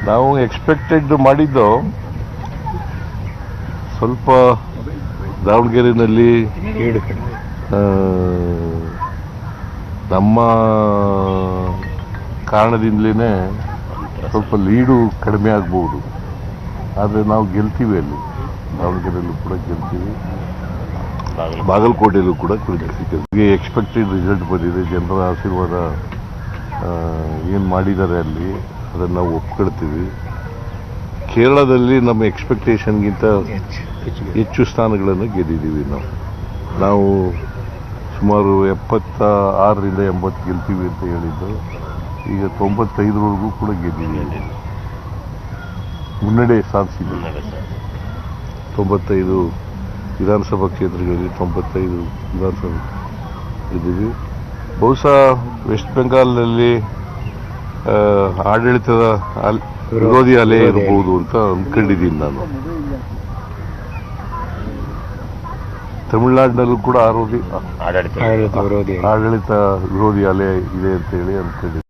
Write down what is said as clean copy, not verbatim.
ನಾವು ಎಕ್ಸ್ಪೆಕ್ಟೆಡ್ ಮಾಡಿದ್ದು ಸ್ವಲ್ಪ ದಾವಣಗೆರೆಯಲ್ಲಿ ನಮ್ಮ ಕಾರಣದಿಂದಲೇ ಸ್ವಲ್ಪ ಲೀಡು ಕಡಿಮೆ ಆಗ್ಬೋದು. ಆದರೆ ನಾವು ಗೆಲ್ತೀವಿ. ಅಲ್ಲಿ ದಾವಣಗೆರೆಯಲ್ಲೂ ಕೂಡ ಗೆಲ್ತೀವಿ, ಬಾಗಲಕೋಟೆಯಲ್ಲೂ ಕೂಡ ಗೆಲ್ತೀವಿ. ಎಕ್ಸ್ಪೆಕ್ಟೆಡ್ ರಿಸಲ್ಟ್ ಬಂದಿದೆ. ಜನರ ಆಶೀರ್ವಾದ ಏನು ಮಾಡಿದ್ದಾರೆ ಅಲ್ಲಿ ಅದನ್ನು ನಾವು ಒಪ್ಕೊಳ್ತೀವಿ. ಕೇರಳದಲ್ಲಿ ನಮ್ಮ ಎಕ್ಸ್ಪೆಕ್ಟೇಷನ್ಗಿಂತ ಹೆಚ್ಚು ಸ್ಥಾನಗಳನ್ನು ಗೆದ್ದಿದ್ದೀವಿ. ನಾವು ಸುಮಾರು 76ರಿಂದ 80 ಗೆಲ್ತೀವಿ ಅಂತ ಹೇಳಿದ್ದು, ಈಗ 95ವರೆಗೂ ಕೂಡ ಗೆದ್ದಿದ್ದೀವಿ. ಮುನ್ನಡೆ ಸಾಧಿಸಿದ್ದೀವಿ. 95 ವಿಧಾನಸಭಾ ಕ್ಷೇತ್ರಗಳಲ್ಲಿ 95 ವಿಧಾನಸಭೆ ಗೆದ್ದಿದ್ದೀವಿ. ಬಹುಶಃ ವೆಸ್ಟ್ ಬೆಂಗಾಲ್ನಲ್ಲಿ ಆಡಳಿತದ ವಿರೋಧಿ ಅಲೆ ಇರಬಹುದು ಅಂತ ಅಂದ್ಕೊಂಡಿದ್ದೀನಿ ನಾನು. ತಮಿಳುನಾಡಿನಲ್ಲೂ ಕೂಡ ಆಡಳಿತ ವಿರೋಧಿ ಅಲೆ ಇದೆ ಅಂತ ಹೇಳಿ ಅಂದ್ಕೊಂಡಿದ್ದೀನಿ.